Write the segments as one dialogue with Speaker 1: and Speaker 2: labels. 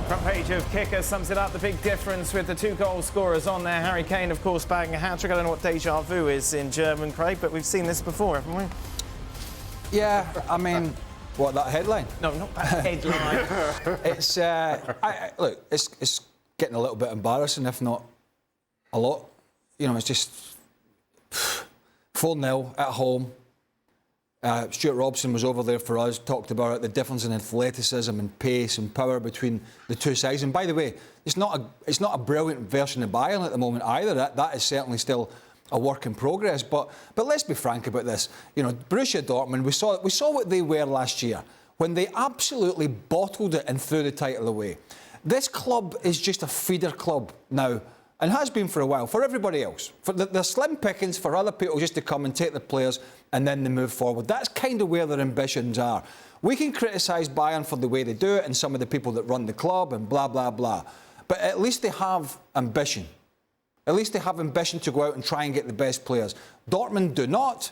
Speaker 1: Front page of Kicker sums it up, the big difference with the two goal scorers on there. Harry Kane, of course, bagging a hat-trick. I don't know what déjà vu is in German, Craig, but we've seen this before, haven't we?
Speaker 2: Yeah, I mean, what, that headline?
Speaker 1: No, not that headline.
Speaker 2: It's, look, it's getting a little bit embarrassing, if not a lot. You know, it's just 4-0 at home. Stuart Robson was over there for us, talked about the difference in athleticism and pace and power between the two sides. And by the way, it's not a brilliant version of Bayern at the moment either. That is certainly still a work in progress. But let's be frank about this. You know, Borussia Dortmund, we saw what they were last year when they absolutely bottled it and threw the title away. This club is just a feeder club now, and has been for a while, for everybody else. For the slim pickings for other people just to come and take the players and then they move forward. That's kind of where their ambitions are. We can criticise Bayern for the way they do it and some of the people that run the club and blah, blah, blah. But at least they have ambition. At least they have ambition to go out and try and get the best players. Dortmund do not,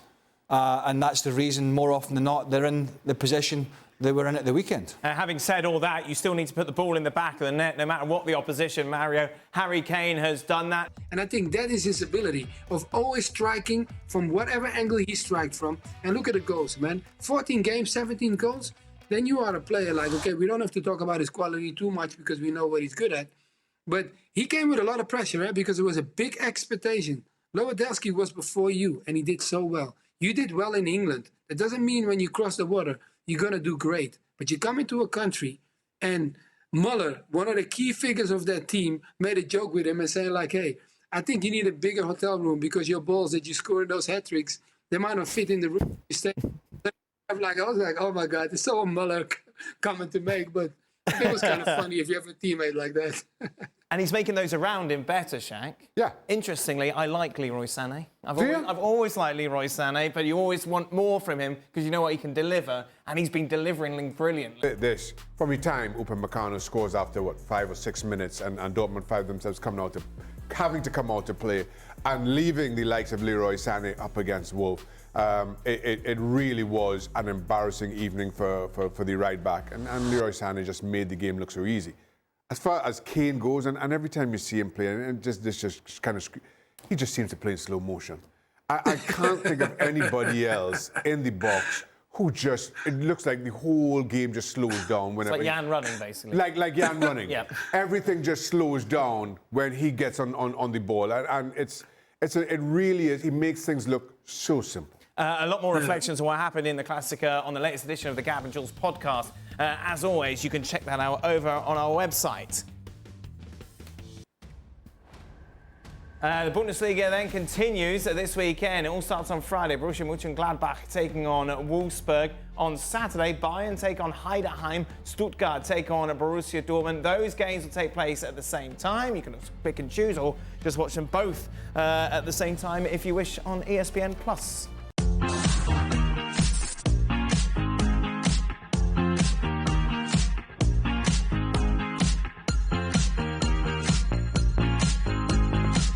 Speaker 2: and that's the reason, more often than not, they're in the position they were in at the weekend.
Speaker 1: Having said all that, you still need to put the ball in the back of the net, no matter what the opposition, Mario. Harry Kane has done that.
Speaker 3: And I think that is his ability of always striking from whatever angle he strikes from. And look at the goals, man. 14 games, 17 goals. Then you are a player like, okay, we don't have to talk about his quality too much because we know what he's good at. But he came with a lot of pressure, right? Because it was a big expectation. Lewandowski was before you, and he did so well. You did well in England. That doesn't mean when you cross the water, you're going to do great. But you come into a country, and Muller, one of the key figures of that team, made a joke with him and saying like, hey, I think you need a bigger hotel room because your balls that you score in those hat-tricks, they might not fit in the room. I was like, oh my God, it's so a Muller comment to make, but it was kind of funny if you have a teammate like that.
Speaker 1: And he's making those around him better, Shaq.
Speaker 4: Yeah.
Speaker 1: Interestingly, I like Leroy Sane. I've always liked Leroy Sane, but you always want more from him because you know what he can deliver, and he's been delivering brilliantly.
Speaker 4: This, from the time Upamecano scores after, 5 or 6 minutes, and Dortmund find themselves having to come out to play, and leaving the likes of Leroy Sane up against Wolf, it really was an embarrassing evening for the right back, and Leroy Sane just made the game look so easy. As far as Kane goes, and every time you see him play, and this just kind of, he just seems to play in slow motion. I can't think of anybody else in the box who just, it looks like the whole game just slows down whenever.
Speaker 1: It's like Jan running, basically.
Speaker 4: Like Jan running.
Speaker 1: Yeah.
Speaker 4: Everything just slows down when he gets on the ball, and it really is. He makes things look so simple.
Speaker 1: A lot more reflections on what happened in the Classica on the latest edition of the Gab and Jules podcast. As always, you can check that out over on our website. The Bundesliga then continues this weekend. It all starts on Friday. Borussia Mönchengladbach taking on Wolfsburg. On Saturday, Bayern take on Heidenheim. Stuttgart take on Borussia Dortmund. Those games will take place at the same time. You can pick and choose or just watch them both at the same time if you wish on ESPN+.